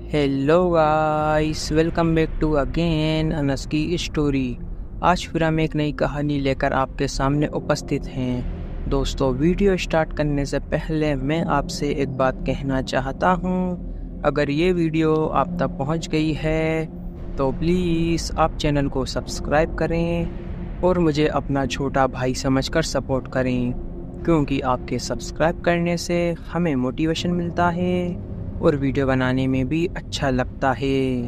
Hello guys, welcome back to again अनस की स्टोरी। आज फिर हम एक नई कहानी लेकर आपके सामने उपस्थित हैं। दोस्तों, वीडियो स्टार्ट करने से पहले मैं आपसे एक बात कहना चाहता हूँ। अगर ये वीडियो आप तक पहुँच गई है तो प्लीज़ आप चैनल को सब्सक्राइब करें और मुझे अपना छोटा भाई समझकर सपोर्ट करें, क्योंकि आपके सब्सक्राइब करने से हमें मोटिवेशन मिलता है और वीडियो बनाने में भी अच्छा लगता है।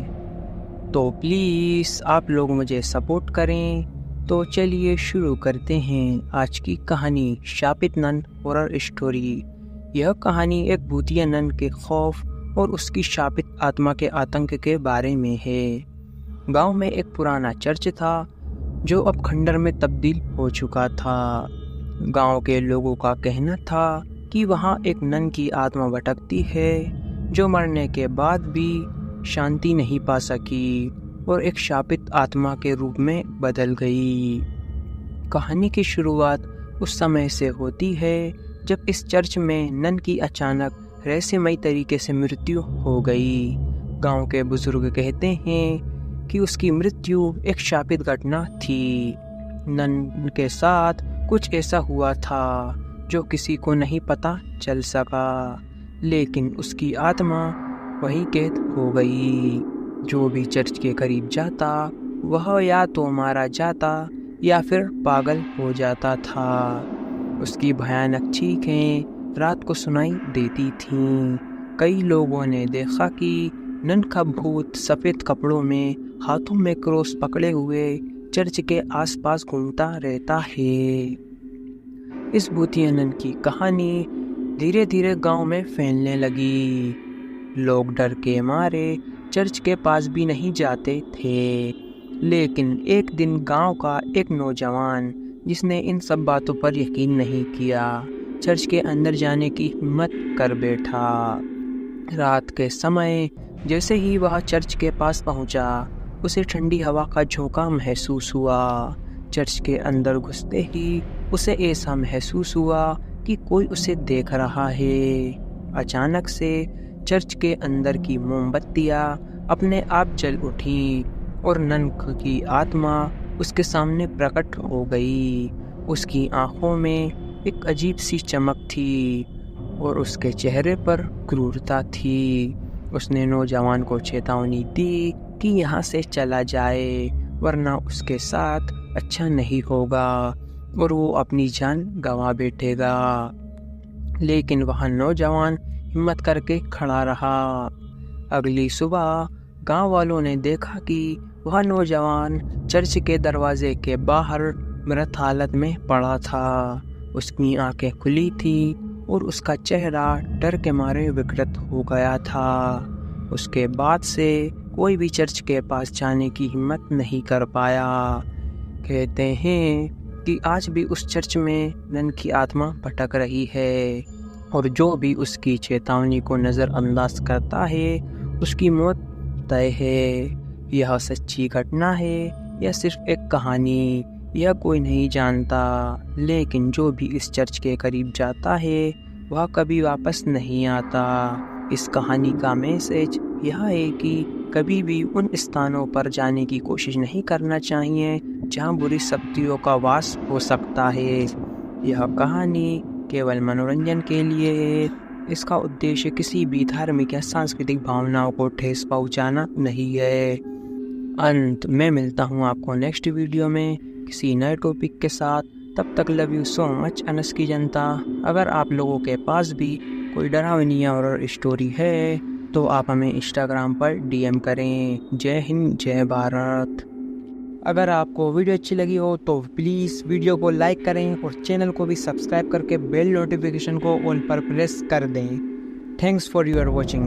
तो प्लीज़ आप लोग मुझे सपोर्ट करें। तो चलिए शुरू करते हैं आज की कहानी, शापित नन हॉरर स्टोरी। यह कहानी एक भूतिया नन के खौफ और उसकी शापित आत्मा के आतंक के बारे में है। गांव में एक पुराना चर्च था जो अब खंडर में तब्दील हो चुका था। गांव के लोगों का कहना था कि वहां एक नन की आत्मा भटकती है जो मरने के बाद भी शांति नहीं पा सकी और एक शापित आत्मा के रूप में बदल गई। कहानी की शुरुआत उस समय से होती है जब इस चर्च में नन की अचानक रहस्यमयी तरीके से मृत्यु हो गई। गांव के बुजुर्ग कहते हैं कि उसकी मृत्यु एक शापित घटना थी। नन के साथ कुछ ऐसा हुआ था जो किसी को नहीं पता चल सका, लेकिन उसकी आत्मा वहीं कैद हो गई। जो भी चर्च के करीब जाता वह या तो मारा जाता या फिर पागल हो जाता था। उसकी भयानक चीखें रात को सुनाई देती थीं। कई लोगों ने देखा कि नन का भूत सफ़ेद कपड़ों में हाथों में क्रॉस पकड़े हुए चर्च के आसपास घूमता रहता है। इस भूतिया नन की कहानी धीरे धीरे गांव में फैलने लगी। लोग डर के मारे चर्च के पास भी नहीं जाते थे। लेकिन एक दिन गांव का एक नौजवान, जिसने इन सब बातों पर यकीन नहीं किया, चर्च के अंदर जाने की हिम्मत कर बैठा। रात के समय जैसे ही वह चर्च के पास पहुंचा, उसे ठंडी हवा का झोंका महसूस हुआ। चर्च के अंदर घुसते ही उसे ऐसा महसूस हुआ कि कोई उसे देख रहा है। अचानक से चर्च के अंदर की मोमबत्तियां अपने आप जल उठी और नन की आत्मा उसके सामने प्रकट हो गई। उसकी आंखों में एक अजीब सी चमक थी और उसके चेहरे पर क्रूरता थी। उसने नौजवान को चेतावनी दी कि यहाँ से चला जाए, वरना उसके साथ अच्छा नहीं होगा और वो अपनी जान गंवा बैठेगा। लेकिन वह नौजवान हिम्मत करके खड़ा रहा। अगली सुबह गांव वालों ने देखा कि वह नौजवान चर्च के दरवाजे के बाहर मृत हालत में पड़ा था। उसकी आंखें खुली थी और उसका चेहरा डर के मारे विकृत हो गया था। उसके बाद से कोई भी चर्च के पास जाने की हिम्मत नहीं कर पाया। कहते हैं कि आज भी उस चर्च में नन की आत्मा भटक रही है और जो भी उसकी चेतावनी को नज़रअंदाज करता है उसकी मौत तय है। यह सच्ची घटना है या सिर्फ एक कहानी, यह कोई नहीं जानता। लेकिन जो भी इस चर्च के करीब जाता है वह कभी वापस नहीं आता। इस कहानी का मैसेज यह है कि कभी भी उन स्थानों पर जाने की कोशिश नहीं करना चाहिए जहां बुरी शक्तियों का वास हो सकता है। यह कहानी केवल मनोरंजन के लिए है। इसका उद्देश्य किसी भी धार्मिक या सांस्कृतिक भावनाओं को ठेस पहुंचाना नहीं है। अंत में मिलता हूं आपको नेक्स्ट वीडियो में किसी नए टॉपिक के साथ। तब तक love you so much Anas की जनता। अगर आप लोगों के पास भी कोई डरावनी और स्टोरी है तो आप हमें इंस्टाग्राम पर DM करें। जय हिंद, जय भारत। अगर आपको वीडियो अच्छी लगी हो तो प्लीज़ वीडियो को लाइक करें और चैनल को भी सब्सक्राइब करके बेल नोटिफिकेशन को ऑल पर प्रेस कर दें। Thanks for your watching.